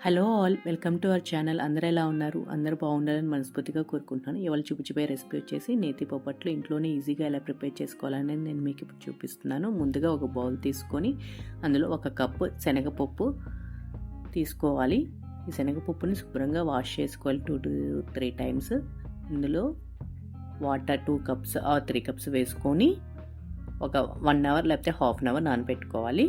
Hello all, welcome to our channel. అందరూ ఎలా ఉన్నారు? అందరూ బాగుండాలని మనస్ఫూర్తిగా కోరుకుంటున్నాను. ఇవాళ చూపించబోయే రెసిపీ వచ్చేసి నేతి పొప్పట్లు ఇంట్లోనే ఈజీగా ఎలా ప్రిపేర్ చేసుకోవాలని నేను మీకు ఇప్పుడు చూపిస్తున్నాను. ముందుగా ఒక బౌల్ తీసుకొని అందులో 1 కప్పు శనగపప్పు తీసుకోవాలి. ఈ శనగపప్పుని శుభ్రంగా వాష్ చేసుకోవాలి 2 to 3 టైమ్స్. ఇందులో వాటర్ 2 కప్స్ ఆర్ 3 కప్స్ వేసుకొని ఒక 1 అవర్ లేకపోతే హాఫ్ అన్ అవర్ నానబెట్టుకోవాలి.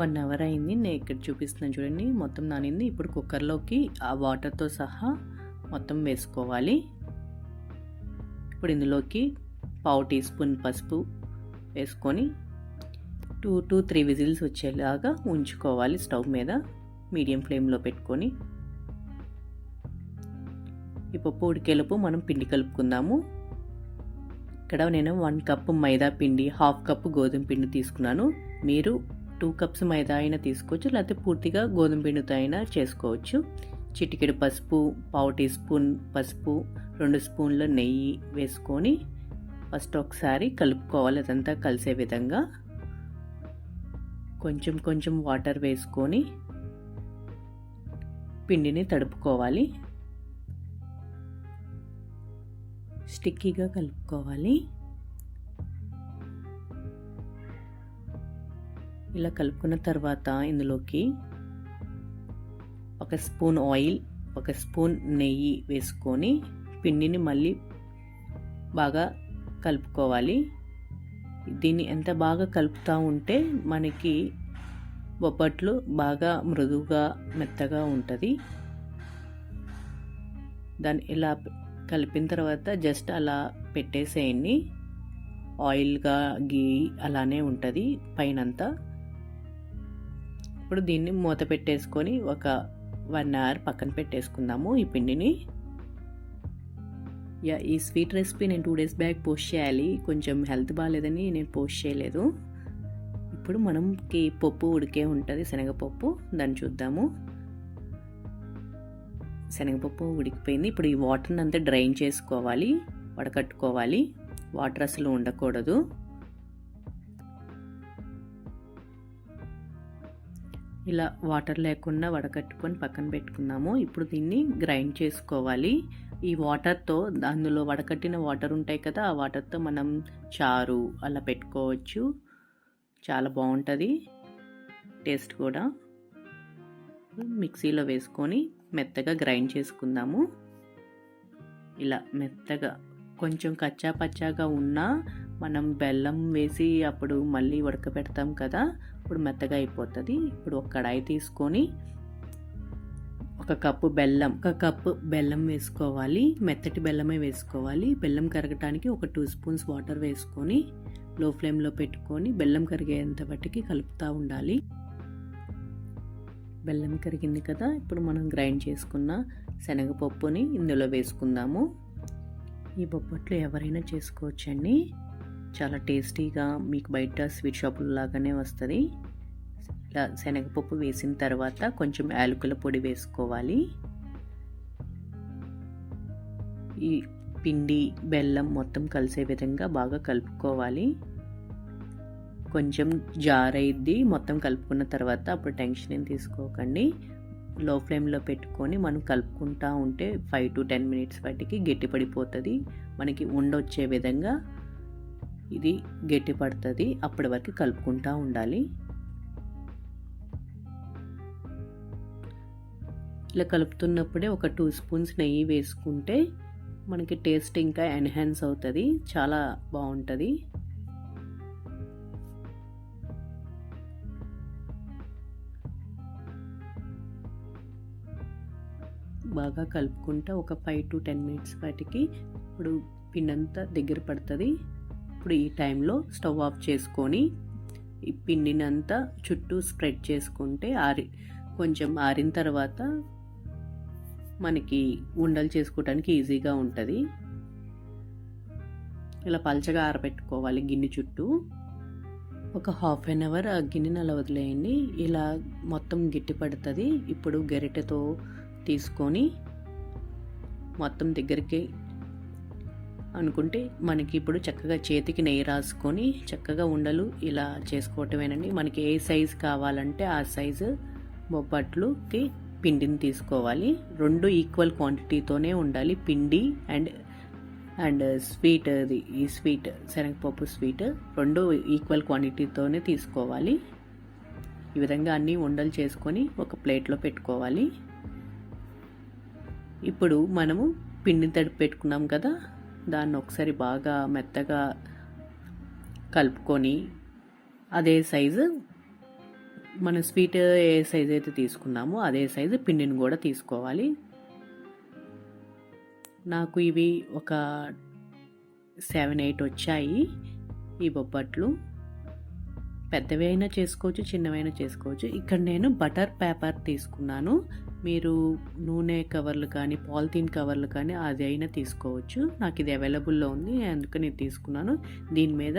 1 అవర్ అయింది. నేను ఇక్కడ చూపిస్తున్నాను చూడండి, మొత్తం నానింది. ఇప్పుడు కుక్కర్లోకి ఆ వాటర్తో సహా మొత్తం వేసుకోవాలి. ఇప్పుడు ఇందులోకి పావు టీ స్పూన్ పసుపు వేసుకొని 2 to 3 విజిల్స్ వచ్చేలాగా ఉంచుకోవాలి స్టవ్ మీద మీడియం ఫ్లేమ్లో పెట్టుకొని. ఈ పప్పు ఉడికేలోపు మనం పిండి కలుపుకుందాము. ఇక్కడ నేను 1 కప్పు మైదా పిండి, హాఫ్ కప్పు గోధుమ పిండి తీసుకున్నాను. మీరు 2 కప్స్ మైదా అయినా తీసుకోవచ్చు, లేకపోతే పూర్తిగా గోధుమ పిండితో అయినా చేసుకోవచ్చు. చిటికెడు పసుపు, పావు టీ స్పూన్ పసుపు, 2 స్పూన్ల నెయ్యి వేసుకొని ఫస్ట్ ఒకసారి కలుపుకోవాలి. అదంతా కలిసే విధంగా కొంచెం కొంచెం వాటర్ వేసుకొని పిండిని తడుపుకోవాలి. స్టిక్కీగా కలుపుకోవాలి. ఇలా కలుపుకున్న తర్వాత ఇందులోకి 1 స్పూన్ ఆయిల్, 1 స్పూన్ నెయ్యి వేసుకొని పిండిని మళ్ళీ బాగా కలుపుకోవాలి. దీన్ని ఎంత బాగా కలుపుతూ ఉంటే మనకి బొబ్బట్లు బాగా మృదువుగా మెత్తగా ఉంటుంది. దాన్ని ఇలా కలిపిన తర్వాత జస్ట్ అలా పెట్టేసేయండి. ఆయిల్గా గీ అలానే ఉంటుంది పైనంతా. ఇప్పుడు దీన్ని మూత పెట్టేసుకొని ఒక 1 అవర్ పక్కన పెట్టేసుకుందాము ఈ పిండిని. ఈ స్వీట్ రెసిపీ నేను 2 డేస్ బ్యాక్ పోస్ట్ చేయాలి, కొంచెం హెల్త్ బాగాలేదని నేను పోస్ట్ చేయలేదు. ఇప్పుడు మనకి పప్పు ఉడికే ఉంటుంది, శనగపప్పు. దాన్ని చూద్దాము. శనగపప్పు ఉడికిపోయింది. ఇప్పుడు ఈ వాటర్ని అంతా డ్రైన్ చేసుకోవాలి, వడకట్టుకోవాలి. వాటర్ అసలు ఉండకూడదు. ఇలా వాటర్ లేకుండా వడకట్టుకొని పక్కన పెట్టుకుందాము. ఇప్పుడు దీన్ని గ్రైండ్ చేసుకోవాలి. ఈ వాటర్తో, అందులో వడకట్టిన వాటర్ ఉంటాయి కదా, ఆ వాటర్తో మనం చారు అలా పెట్టుకోవచ్చు. చాలా బాగుంటుంది టేస్ట్ కూడా. మిక్సీలో వేసుకొని మెత్తగా గ్రైండ్ చేసుకుందాము. ఇలా మెత్తగా, కొంచెం కచ్చా పచ్చాగా ఉన్నా మనం బెల్లం వేసి అప్పుడు మళ్ళీ ఉడకబెడతాం కదా, ఇప్పుడు మెత్తగా అయిపోతుంది. ఇప్పుడు ఒక కడాయి తీసుకొని 1 కప్పు బెల్లం వేసుకోవాలి. మెత్తటి బెల్లమే వేసుకోవాలి. బెల్లం కరగటానికి ఒక 2 స్పూన్స్ వాటర్ వేసుకొని లో ఫ్లేమ్లో పెట్టుకొని బెల్లం కరిగేంత బట్టికి కలుపుతూ ఉండాలి. బెల్లం కరిగింది కదా, ఇప్పుడు మనం గ్రైండ్ చేసుకున్న శనగపప్పుని ఇందులో వేసుకుందాము. ఈ బొబ్బట్లు ఎవరైనా చేసుకోవచ్చండి. చాలా టేస్టీగా, మీకు బయట స్వీట్ షాపుల లాగానే వస్తుంది. ఇలా శనగపప్పు వేసిన తర్వాత కొంచెం యాలకుల పొడి వేసుకోవాలి. ఈ పిండి బెల్లం మొత్తం కలిసే విధంగా బాగా కలుపుకోవాలి. కొంచెం జారైద్ది మొత్తం కలుపుకున్న తర్వాత. అప్పుడు టెన్షన్ ఏం తీసుకోకండి. లో ఫ్లేమ్లో పెట్టుకొని మనం కలుపుకుంటూ ఉంటే 5 to 10 మినిట్స్ వాటికి గట్టి పడిపోతుంది. మనకి ఉండొచ్చే విధంగా ఇది గట్టి పడుతుంది. అప్పటి వరకు కలుపుకుంటూ ఉండాలి. ఇలా కలుపుతున్నప్పుడే ఒక 2 స్పూన్స్ నెయ్యి వేసుకుంటే మనకి టేస్ట్ ఇంకా ఎన్హాన్స్ అవుతుంది, చాలా బాగుంటుంది. బాగా కలుపుకుంటా ఒక 5 to 10 మినిట్స్ వాటికి. ఇప్పుడు పిండంతా దగ్గర పడుతుంది. ఇప్పుడు ఈ టైంలో స్టవ్ ఆఫ్ చేసుకొని ఈ పిండిని అంతా చుట్టూ స్ప్రెడ్ చేసుకుంటే కొంచెం ఆరిన తర్వాత మనకి ఉండలు చేసుకోవడానికి ఈజీగా ఉంటుంది. ఇలా పల్చగా ఆరబెట్టుకోవాలి గిన్నె చుట్టూ. ఒక హాఫ్ అన్ అవర్ ఆ గిన్నెని అలా వదిలేయండి. ఇలా మొత్తం గట్టి పడుతుంది. ఇప్పుడు గరిటెతో తీసుకొని మొత్తం దగ్గరికి అనుకుంటే మనకి ఇప్పుడు చక్కగా చేతికి నెయ్యి రాసుకొని చక్కగా ఉండలు ఇలా చేసుకోవటమేనండి. మనకి ఏ సైజు కావాలంటే ఆ సైజు బొబ్బట్లుకి పిండిని తీసుకోవాలి. 2 ఈక్వల్ క్వాంటిటీతోనే ఉండాలి పిండి అండ్ స్వీట్. ఈ స్వీట్ శనగపప్పు స్వీట్ 2 ఈక్వల్ క్వాంటిటీతోనే తీసుకోవాలి. ఈ విధంగా అన్నీ ఉండలు చేసుకొని ఒక ప్లేట్లో పెట్టుకోవాలి. ఇప్పుడు మనము పిండిని తడిపి పెట్టుకున్నాం కదా, దాన్ని ఒకసారి బాగా మెత్తగా కలుపుకొని అదే సైజు మన స్వీట్ ఏ సైజు అయితే తీసుకున్నామో అదే సైజు పిండిని కూడా తీసుకోవాలి. నాకు ఇవి ఒక 7-8 వచ్చాయి ఈ బొబ్బట్లు. పెద్దవి అయినా చేసుకోవచ్చు, చిన్నవైనా చేసుకోవచ్చు. ఇక్కడ నేను బటర్ పేపర్ తీసుకున్నాను. మీరు నూనె కవర్లు కానీ పాలిథీన్ కవర్లు కానీ అది అయినా తీసుకోవచ్చు. నాకు ఇది అవైలబుల్లో ఉంది, అందుకని నేను తీసుకున్నాను. దీని మీద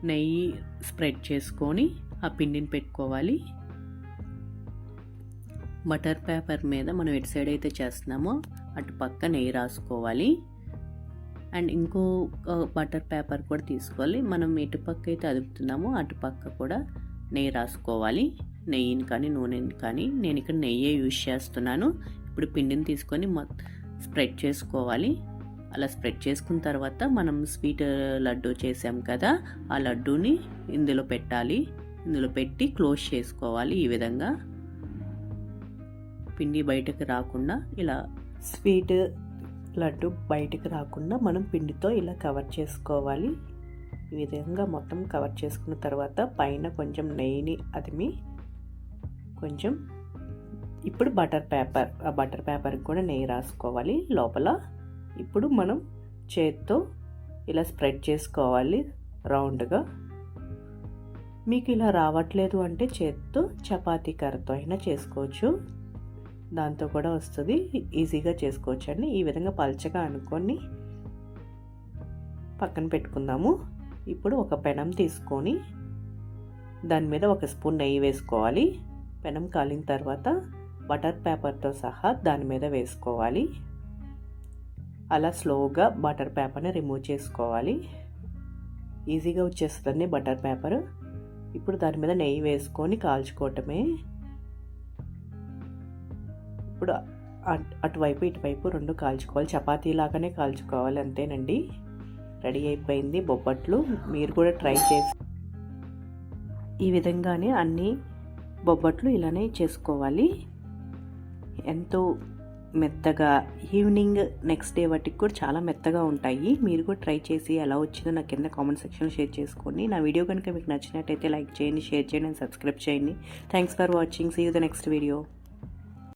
నెయ్యి స్ప్రెడ్ చేసుకొని ఆ పిండిని పెట్టుకోవాలి. బటర్ పేపర్ మీద మనం ఎటు సైడ్ అయితే చేస్తున్నామో అటు పక్క నెయ్యి రాసుకోవాలి. అండ్ ఇంకో బటర్ పేపర్ కూడా తీసుకోవాలి. మనం ఎటు పక్క అయితే అదుపుతున్నామో అటు పక్క కూడా నెయ్యి రాసుకోవాలి. నెయ్యిని కానీ నూనెని కానీ, నేను ఇక్కడ నెయ్యే యూజ్ చేస్తున్నాను. ఇప్పుడు పిండిని తీసుకొని స్ప్రెడ్ చేసుకోవాలి. అలా స్ప్రెడ్ చేసుకున్న తర్వాత మనం స్వీట్ లడ్డు చేసాం కదా, ఆ లడ్డూని ఇందులో పెట్టాలి. ఇందులో పెట్టి క్లోజ్ చేసుకోవాలి. ఈ విధంగా పిండి బయటకు రాకుండా, ఇలా స్వీట్ లడ్డు బయటకు రాకుండా మనం పిండితో ఇలా కవర్ చేసుకోవాలి. ఈ విధంగా మొత్తం కవర్ చేసుకున్న తర్వాత పైన కొంచెం నెయ్యిని అదిమి కొంచెం ఇప్పుడు ఆ బటర్ పేపర్కి కూడా నెయ్యి రాసుకోవాలి లోపల. ఇప్పుడు మనం చేత్తో ఇలా స్ప్రెడ్ చేసుకోవాలి రౌండ్గా. మీకు ఇలా రావట్లేదు అంటే చేత్తో చపాతీ కర్రతో అయినా చేసుకోవచ్చు, దాంతో కూడా వస్తుంది, ఈజీగా చేసుకోవచ్చు అండి. ఈ విధంగా పల్చగా అనుకొని పక్కన పెట్టుకుందాము. ఇప్పుడు ఒక పెనం తీసుకొని దాని మీద 1 స్పూన్ నెయ్యి వేసుకోవాలి. పెనం కాలిన తర్వాత బటర్ పేపర్తో సహా దాని మీద వేసుకోవాలి. అలా స్లోగా బటర్ పేపర్ని రిమూవ్ చేసుకోవాలి. ఈజీగా వచ్చేస్తుందండి బటర్ పేపర్. ఇప్పుడు దాని మీద నెయ్యి వేసుకొని కాల్చుకోవటమే. ఇప్పుడు అటువైపు ఇటువైపు 2 కాల్చుకోవాలి. చపాతీ లాగానే కాల్చుకోవాలి, అంతేనండి. రెడీ అయిపోయింది బొబ్బట్లు. మీరు కూడా ట్రై చేసి ఈ విధంగానే అన్ని బొబ్బట్లు ఇలానే చేసుకోవాలి. ఎంతో మెత్తగా, ఈవినింగ్ నెక్స్ట్ డే వాటికి కూడా చాలా మెత్తగా ఉంటాయి. మీరు కూడా ట్రై చేసి ఎలా వచ్చిందో నాకు కింద కామెంట్ సెక్షన్లో షేర్ చేసుకోండి. నా వీడియో కనుక మీకు నచ్చినట్టయితే లైక్ చేయండి, షేర్ చేయండి అండ్ సబ్స్క్రైబ్ చేయండి. Thanks for watching. See you the next video.